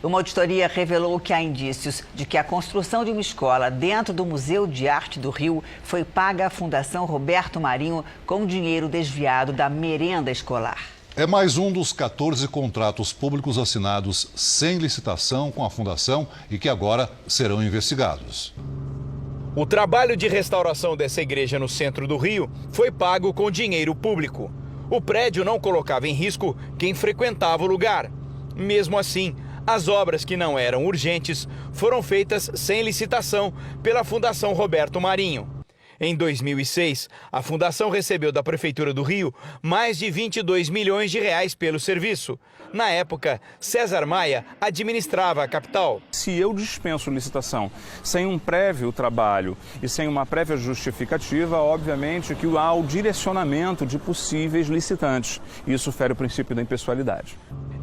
Uma auditoria revelou que há indícios de que a construção de uma escola dentro do Museu de Arte do Rio foi paga à Fundação Roberto Marinho com dinheiro desviado da merenda escolar. É mais um dos 14 contratos públicos assinados sem licitação com a Fundação e que agora serão investigados. O trabalho de restauração dessa igreja no centro do Rio foi pago com dinheiro público. O prédio não colocava em risco quem frequentava o lugar. Mesmo assim, as obras que não eram urgentes foram feitas sem licitação pela Fundação Roberto Marinho. Em 2006, a Fundação recebeu da Prefeitura do Rio mais de 22 milhões de reais pelo serviço. Na época, César Maia administrava a capital. Se eu dispenso licitação sem um prévio trabalho e sem uma prévia justificativa, obviamente que há o direcionamento de possíveis licitantes. Isso fere o princípio da impessoalidade.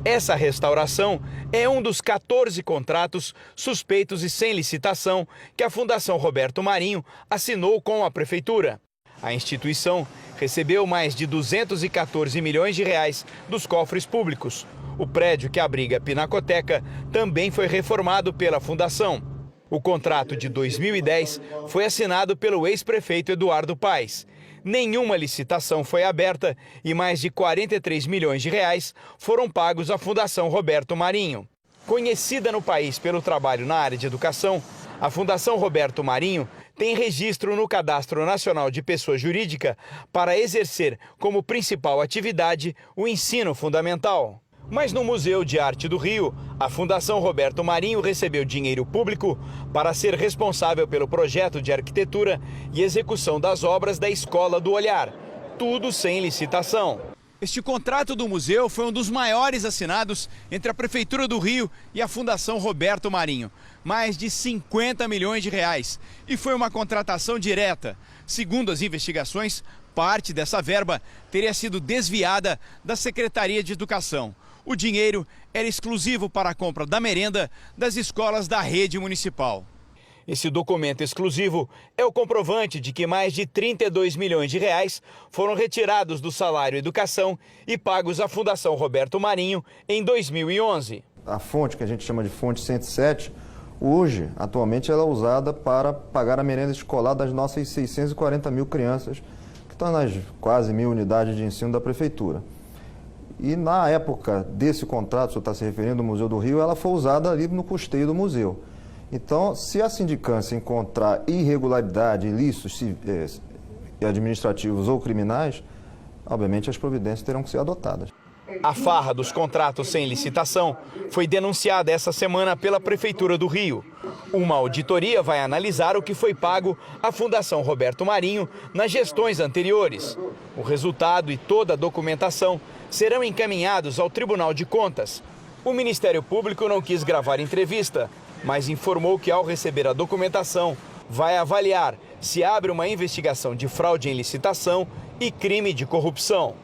Essa restauração é um dos 14 contratos suspeitos e sem licitação que a Fundação Roberto Marinho assinou com a Prefeitura. A instituição recebeu mais de 214 milhões de reais dos cofres públicos. O prédio que abriga a Pinacoteca também foi reformado pela Fundação. O contrato de 2010 foi assinado pelo ex-prefeito Eduardo Paes. Nenhuma licitação foi aberta e mais de 43 milhões de reais foram pagos à Fundação Roberto Marinho. Conhecida no país pelo trabalho na área de educação, a Fundação Roberto Marinho tem registro no Cadastro Nacional de Pessoa Jurídica para exercer como principal atividade o ensino fundamental. Mas no Museu de Arte do Rio, a Fundação Roberto Marinho recebeu dinheiro público para ser responsável pelo projeto de arquitetura e execução das obras da Escola do Olhar, tudo sem licitação. Este contrato do museu foi um dos maiores assinados entre a Prefeitura do Rio e a Fundação Roberto Marinho. Mais de 50 milhões de reais. E foi uma contratação direta. Segundo as investigações, parte dessa verba teria sido desviada da Secretaria de Educação. O dinheiro era exclusivo para a compra da merenda das escolas da rede municipal. Esse documento exclusivo é o comprovante de que mais de 32 milhões de reais foram retirados do salário educação e pagos à Fundação Roberto Marinho em 2011. A fonte, que a gente chama de fonte 107, hoje, atualmente, ela é usada para pagar a merenda escolar das nossas 640 mil crianças, que estão nas quase 1.000 unidades de ensino da Prefeitura. E na época desse contrato, o senhor está se referindo ao Museu do Rio, ela foi usada ali no custeio do museu. Então, se a sindicância encontrar irregularidade, ilícitos administrativos ou criminais, obviamente as providências terão que ser adotadas. A farra dos contratos sem licitação foi denunciada essa semana pela Prefeitura do Rio. Uma auditoria vai analisar o que foi pago à Fundação Roberto Marinho nas gestões anteriores. O resultado e toda a documentação serão encaminhados ao Tribunal de Contas. O Ministério Público não quis gravar entrevista, mas informou que, ao receber a documentação, vai avaliar se abre uma investigação de fraude em licitação e crime de corrupção.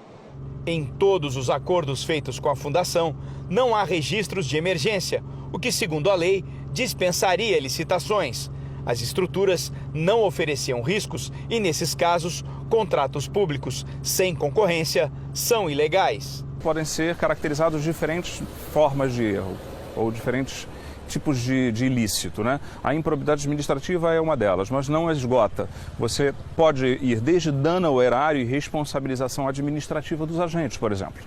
Em todos os acordos feitos com a Fundação, não há registros de emergência, o que, segundo a lei, dispensaria licitações. As estruturas não ofereciam riscos e, nesses casos, contratos públicos sem concorrência são ilegais. Podem ser caracterizados diferentes formas de erro ou diferentes tipos de ilícito, né? A improbidade administrativa é uma delas, mas não esgota. Você pode ir desde dano ao erário e responsabilização administrativa dos agentes, por exemplo.